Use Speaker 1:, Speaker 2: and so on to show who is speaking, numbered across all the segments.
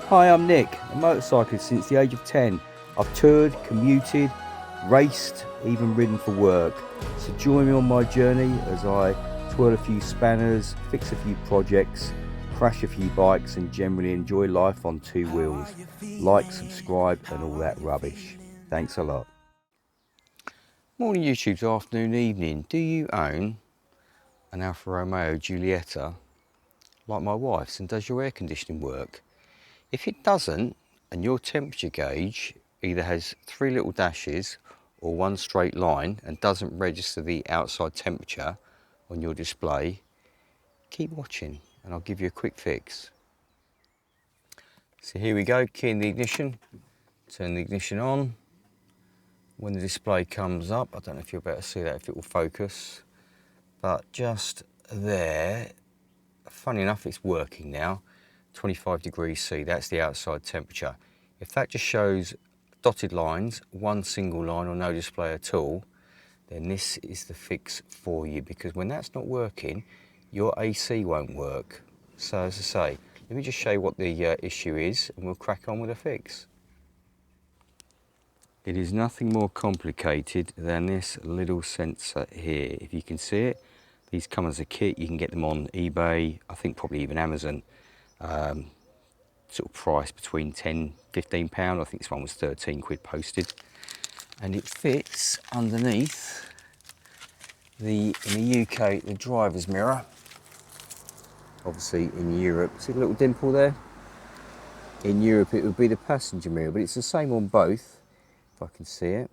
Speaker 1: Hi, I'm Nick, a motorcyclist since the age of 10. I've toured, commuted, raced, even ridden for work. So join me on my journey as I twirl a few spanners, fix a few projects, crash a few bikes and generally enjoy life on two wheels. Like, subscribe and all that rubbish. Thanks a lot. Morning YouTube, afternoon, evening. Do you own an Alfa Romeo Giulietta like my wife's, and does your air conditioning work? If it doesn't, and your temperature gauge either has three little dashes or one straight line and doesn't register the outside temperature on your display, keep watching and I'll give you a quick fix. So here we go, key in the ignition, turn the ignition on. When the display comes up, I don't know if you'll be able to see that, if it will focus, but just there, funny enough, it's working now. 25 degrees C, that's the outside temperature. If that just shows dotted lines, one single line or no display at all, then this is the fix for you, because when that's not working, your AC won't work. So as I say, let me just show you what the issue is and we'll crack on with a fix. It is nothing more complicated than this little sensor here. If you can see it, these come as a kit. You can get them on eBay, I think probably even Amazon. Sort of price between £10–15. I think this one was 13 quid posted, and it fits underneath in the UK, the driver's mirror. Obviously in Europe, see the little dimple there? In Europe it would be the passenger mirror, but it's the same on both, if I can see it.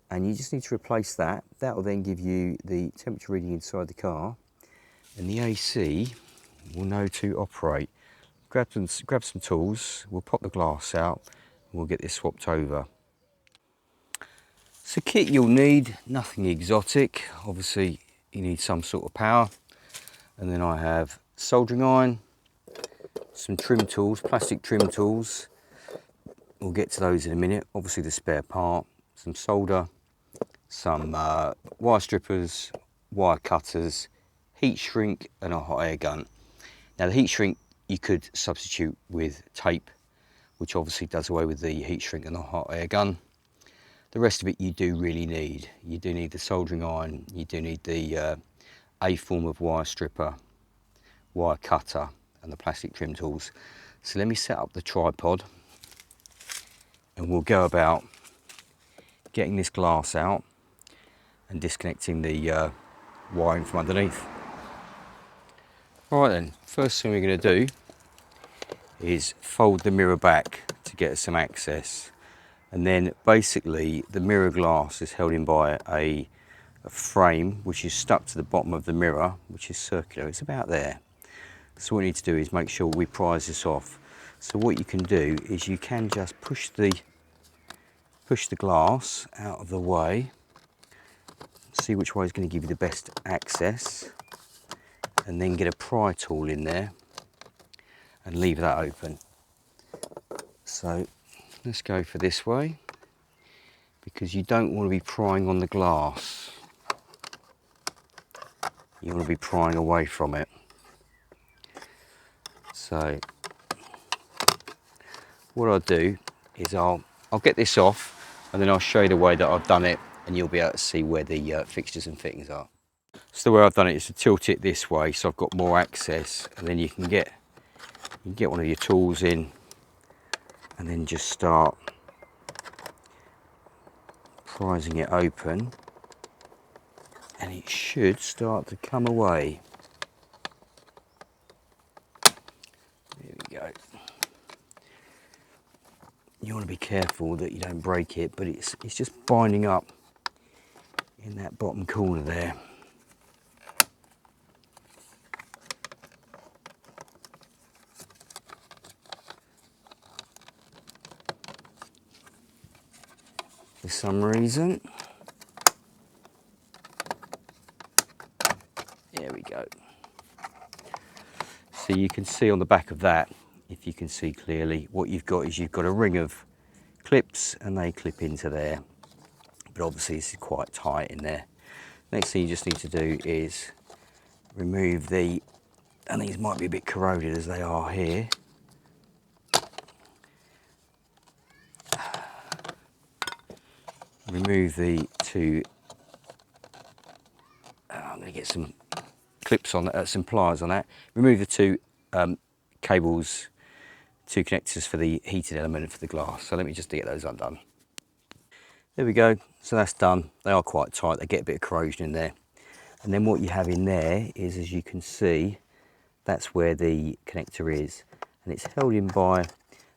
Speaker 1: And you just need to replace that. That will then give you the temperature reading inside the car, and the AC will know to operate. Grab some tools, we'll pop the glass out, and we'll get this swapped over. So kit you'll need, nothing exotic. Obviously you need some sort of power. And then I have soldering iron, some trim tools, plastic trim tools. We'll get to those in a minute. Obviously the spare part, some solder, some wire strippers, wire cutters, heat shrink and a hot air gun. Now the heat shrink you could substitute with tape, which obviously does away with the heat shrink and the hot air gun. The rest of it you do really need. You do need the soldering iron, you do need the A form of wire stripper, wire cutter and the plastic trim tools. So let me set up the tripod and we'll go about getting this glass out and disconnecting the wiring from underneath. Alright then, first thing we're going to do is fold the mirror back to get some access, and then basically the mirror glass is held in by a frame which is stuck to the bottom of the mirror, which is circular. It's about there. So what we need to do is make sure we prise this off. So what you can do is you can just push the glass out of the way, see which way is going to give you the best access, and then get a pry tool in there and leave that open. So let's go for this way, because you don't want to be prying on the glass. You want to be prying away from it. So what I'll do is I'll get this off and then I'll show you the way that I've done it, and you'll be able to see where the fixtures and fittings are. So the way I've done it is to tilt it this way so I've got more access, and then you can get one of your tools in and then just start prising it open, and it should start to come away. There we go. You want to be careful that you don't break it, but it's just binding up in that bottom corner there. For some reason. There we go. So you can see on the back of that, if you can see clearly, what you've got is you've got a ring of clips and they clip into there. But obviously this is quite tight in there. Next thing you just need to do is remove and these might be a bit corroded as they are here. remove the two, I'm going to get some clips on that, some pliers on that, remove the two cables, two connectors for the heated element and for the glass. So let me just get those undone. There we go, so that's done. They are quite tight, they get a bit of corrosion in there. And then what you have in there is, as you can see, that's where the connector is. And it's held in by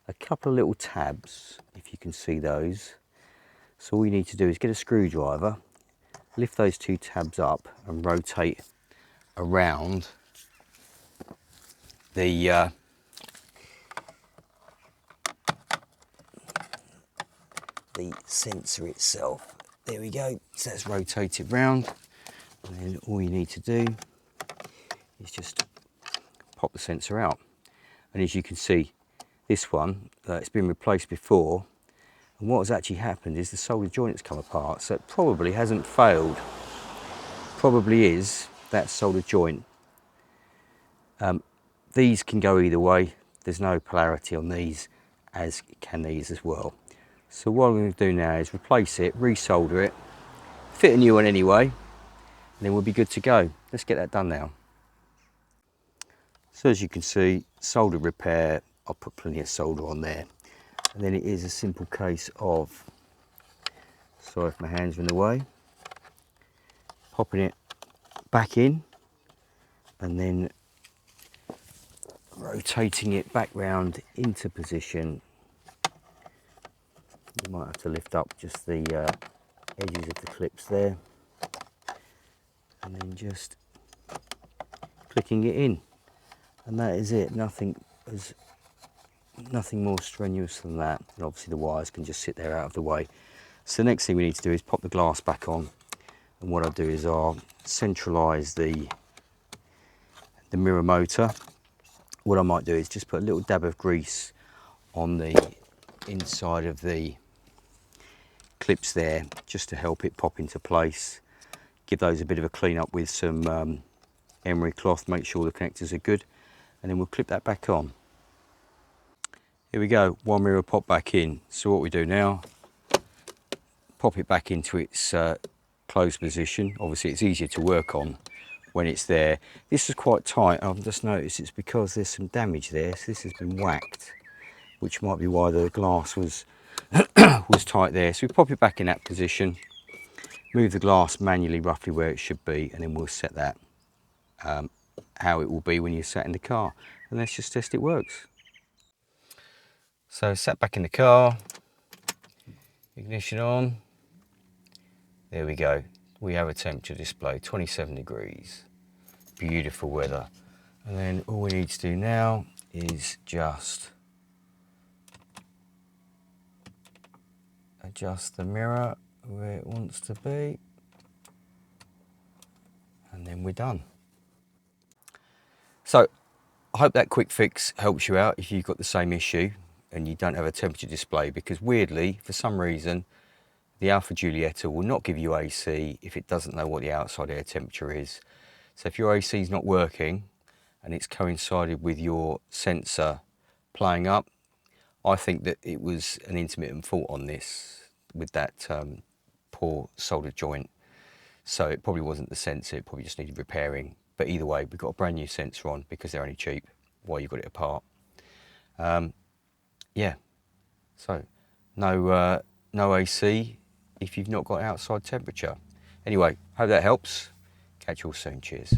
Speaker 1: a couple of little tabs, if you can see those. So all you need to do is get a screwdriver, lift those two tabs up and rotate around the sensor itself. There we go, so let's rotate it round. And then all you need to do is just pop the sensor out. And as you can see, this one, it's been replaced before. And what has actually happened is the solder joint has come apart. So it probably hasn't failed. Probably is that solder joint. These can go either way. There's no polarity on these, as can these as well. So what I'm going to do now is replace it, resolder it, fit a new one anyway, and then we'll be good to go. Let's get that done now. So as you can see, solder repair, I'll put plenty of solder on there. And then it is a simple case of, sorry if my hands are in the way, popping it back in and then rotating it back round into position. You might have to lift up just the edges of the clips there and then just clicking it in, and that is it. Nothing more strenuous than that. And obviously the wires can just sit there out of the way. So the next thing we need to do is pop the glass back on, and what I'll do is I'll centralise the mirror motor. What I might do is just put a little dab of grease on the inside of the clips there, just to help it pop into place. Give those a bit of a clean up with some emery cloth, make sure the connectors are good, and then we'll clip that back on. Here we go, one mirror pop back in. So what we do now, pop it back into its closed position. Obviously it's easier to work on when it's there. This is quite tight. I've just noticed it's because there's some damage there. So this has been whacked, which might be why the glass was was tight there. So we pop it back in that position, move the glass manually roughly where it should be, and then we'll set that how it will be when you're sat in the car. And let's just test it works. So sat back in the car, ignition on. There we go. We have a temperature display, 27 degrees. Beautiful weather. And then all we need to do now is just adjust the mirror where it wants to be. And then we're done. So I hope that quick fix helps you out if you've got the same issue and you don't have a temperature display, because weirdly, for some reason, the Alfa Giulietta will not give you AC if it doesn't know what the outside air temperature is. So if your AC is not working and it's coincided with your sensor playing up, I think that it was an intermittent fault on this with that poor solder joint. So it probably wasn't the sensor, it probably just needed repairing. But either way, we've got a brand new sensor on because they're only cheap while you've got it apart. Yeah, so no AC if you've not got outside temperature. Anyway, hope that helps. Catch you all soon. Cheers.